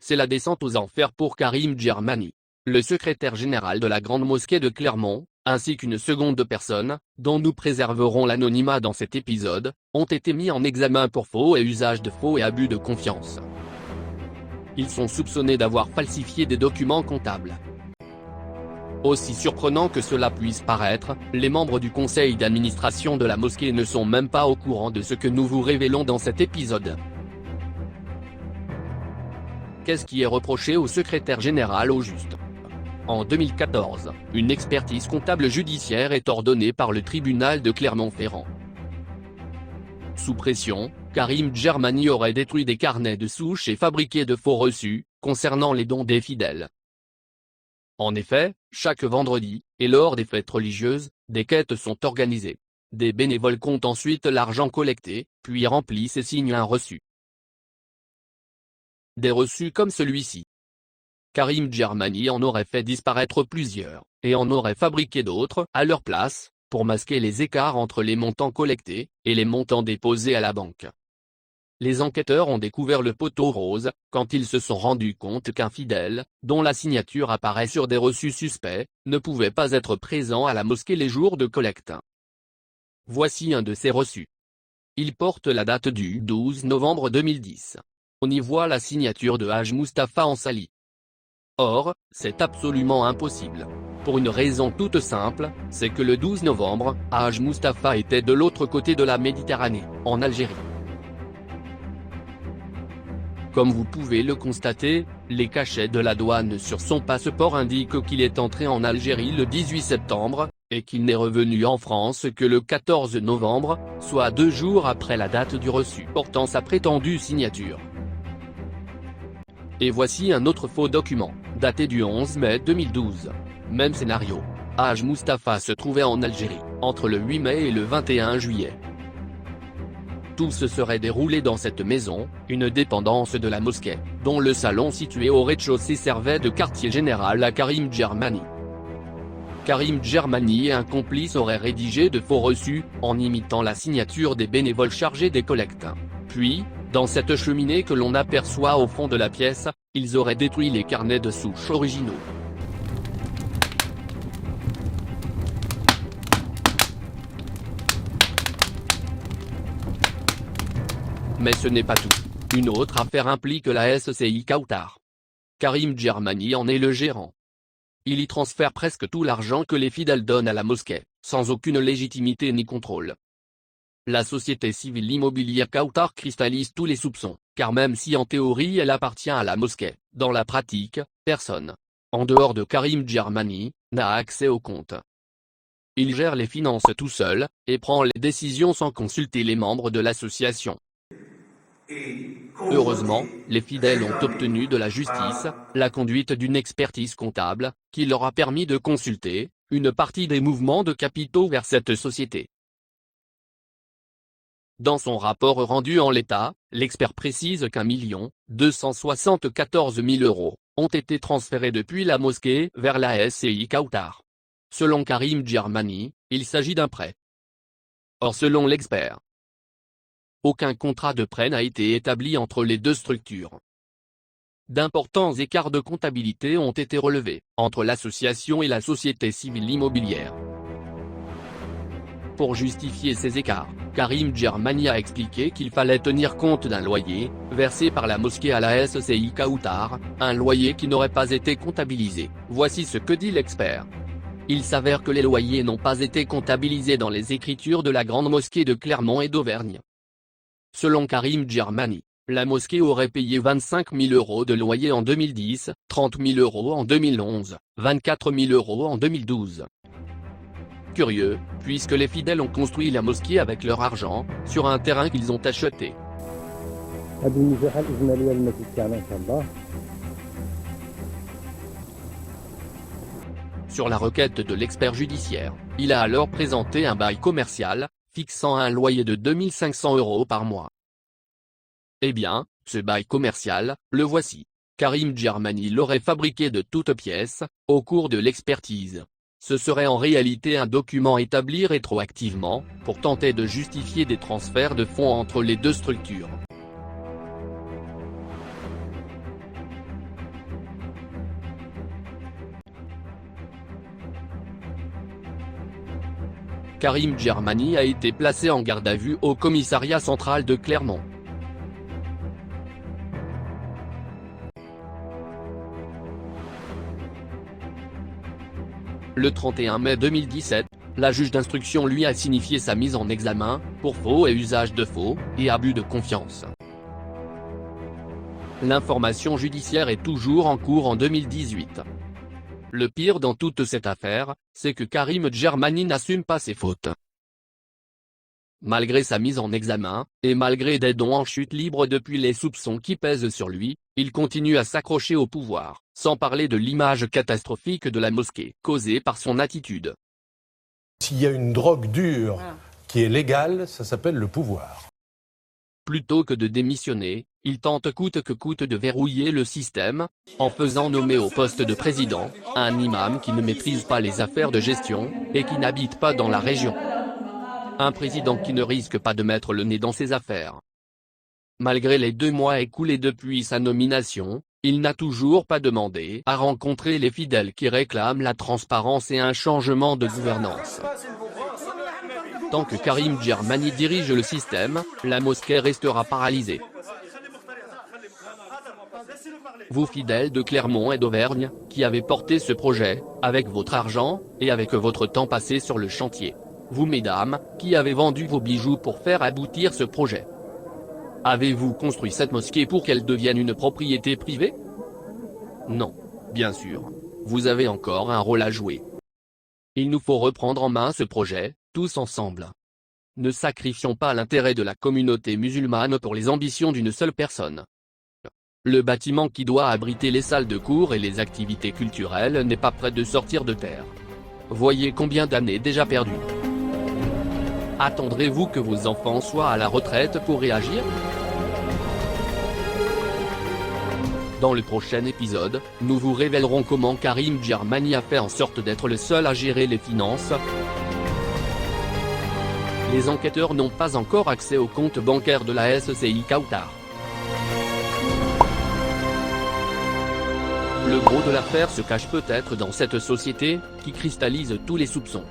c'est la descente aux enfers pour Karim Djermani. Le secrétaire général de la Grande Mosquée de Clermont, ainsi qu'une seconde personne, dont nous préserverons l'anonymat dans cet épisode, ont été mis en examen pour faux et usage de faux et abus de confiance. Ils sont soupçonnés d'avoir falsifié des documents comptables. Aussi surprenant que cela puisse paraître, les membres du conseil d'administration de la mosquée ne sont même pas au courant de ce que nous vous révélons dans cet épisode. Qu'est-ce qui est reproché au secrétaire général au juste? En 2014, une expertise comptable judiciaire est ordonnée par le tribunal de Clermont-Ferrand. Sous pression, Karim Djermani aurait détruit des carnets de souches et fabriqué de faux reçus, concernant les dons des fidèles. En effet, chaque vendredi, et lors des fêtes religieuses, des quêtes sont organisées. Des bénévoles comptent ensuite l'argent collecté, puis remplissent et signent un reçu. Des reçus comme celui-ci. Karim Djermani en aurait fait disparaître plusieurs, et en aurait fabriqué d'autres à leur place, pour masquer les écarts entre les montants collectés et les montants déposés à la banque. Les enquêteurs ont découvert le poteau rose, quand ils se sont rendus compte qu'un fidèle, dont la signature apparaît sur des reçus suspects, ne pouvait pas être présent à la mosquée les jours de collecte. Voici un de ces reçus. Il porte la date du 12 novembre 2010. On y voit la signature de Haj Moustapha Ansali. Or, c'est absolument impossible. Pour une raison toute simple, c'est que le 12 novembre, Haj Moustapha était de l'autre côté de la Méditerranée, en Algérie. Comme vous pouvez le constater, les cachets de la douane sur son passeport indiquent qu'il est entré en Algérie le 18 septembre, et qu'il n'est revenu en France que le 14 novembre, soit 2 jours après la date du reçu portant sa prétendue signature. Et voici un autre faux document, daté du 11 mai 2012. Même scénario. Haj Moustapha se trouvait en Algérie, entre le 8 mai et le 21 juillet. Tout se serait déroulé dans cette maison, une dépendance de la mosquée, dont le salon situé au rez-de-chaussée servait de quartier général à Karim Djermani. Karim Djermani et un complice auraient rédigé de faux reçus, en imitant la signature des bénévoles chargés des collectes. Puis, dans cette cheminée que l'on aperçoit au fond de la pièce, ils auraient détruit les carnets de souches originaux. Mais ce n'est pas tout. Une autre affaire implique la SCI Kautar. Karim Djermani en est le gérant. Il y transfère presque tout l'argent que les fidèles donnent à la mosquée, sans aucune légitimité ni contrôle. La société civile immobilière Kautar cristallise tous les soupçons, car même si en théorie elle appartient à la mosquée, dans la pratique, personne, en dehors de Karim Djermani, n'a accès au compte. Il gère les finances tout seul, et prend les décisions sans consulter les membres de l'association. Heureusement, les fidèles ont obtenu de la justice la conduite d'une expertise comptable, qui leur a permis de consulter une partie des mouvements de capitaux vers cette société. Dans son rapport rendu en l'état, l'expert précise qu'1 274 000 € ont été transférés depuis la mosquée vers la SCI Kautar. Selon Karim Djermani, il s'agit d'un prêt. Or selon l'expert, aucun contrat de prêt n'a été établi entre les deux structures. D'importants écarts de comptabilité ont été relevés entre l'association et la société civile immobilière. Pour justifier ces écarts, Karim Djermani a expliqué qu'il fallait tenir compte d'un loyer, versé par la mosquée à la SCI Kautar, un loyer qui n'aurait pas été comptabilisé. Voici ce que dit l'expert. Il s'avère que les loyers n'ont pas été comptabilisés dans les écritures de la Grande Mosquée de Clermont et d'Auvergne. Selon Karim Djermani, la mosquée aurait payé 25 000 € de loyer en 2010, 30 000 € en 2011, 24 000 € en 2012. Curieux, puisque les fidèles ont construit la mosquée avec leur argent, sur un terrain qu'ils ont acheté. Sur la requête de l'expert judiciaire, il a alors présenté un bail commercial, fixant un loyer de 2 500 € par mois. Eh bien, ce bail commercial, le voici. Karim Djermani l'aurait fabriqué de toutes pièces, au cours de l'expertise. Ce serait en réalité un document établi rétroactivement, pour tenter de justifier des transferts de fonds entre les deux structures. Karim Djermani a été placé en garde à vue au commissariat central de Clermont. Le 31 mai 2017, la juge d'instruction lui a signifié sa mise en examen, pour faux et usage de faux, et abus de confiance. L'information judiciaire est toujours en cours en 2018. Le pire dans toute cette affaire, c'est que Karim Djermani n'assume pas ses fautes. Malgré sa mise en examen, et malgré des dons en chute libre depuis les soupçons qui pèsent sur lui, il continue à s'accrocher au pouvoir, sans parler de l'image catastrophique de la mosquée, causée par son attitude. S'il y a une drogue dure qui est légale, ça s'appelle le pouvoir. Plutôt que de démissionner, il tente coûte que coûte de verrouiller le système, en faisant nommer au poste de président, un imam qui ne maîtrise pas les affaires de gestion, et qui n'habite pas dans la région. Un président qui ne risque pas de mettre le nez dans ses affaires. Malgré les 2 mois écoulés depuis sa nomination, il n'a toujours pas demandé à rencontrer les fidèles qui réclament la transparence et un changement de gouvernance. Tant que Karim Djermani dirige le système, la mosquée restera paralysée. Vous fidèles de Clermont et d'Auvergne, qui avez porté ce projet, avec votre argent, et avec votre temps passé sur le chantier. Vous mesdames, qui avez vendu vos bijoux pour faire aboutir ce projet. Avez-vous construit cette mosquée pour qu'elle devienne une propriété privée? Non. Bien sûr. Vous avez encore un rôle à jouer. Il nous faut reprendre en main ce projet, tous ensemble. Ne sacrifions pas l'intérêt de la communauté musulmane pour les ambitions d'une seule personne. Le bâtiment qui doit abriter les salles de cours et les activités culturelles n'est pas prêt de sortir de terre. Voyez combien d'années déjà perdues. Attendrez-vous que vos enfants soient à la retraite pour réagir? Dans le prochain épisode, nous vous révélerons comment Karim Djermani a fait en sorte d'être le seul à gérer les finances. Les enquêteurs n'ont pas encore accès au compte bancaire de la SCI Qatar. Le gros de l'affaire se cache peut-être dans cette société, qui cristallise tous les soupçons.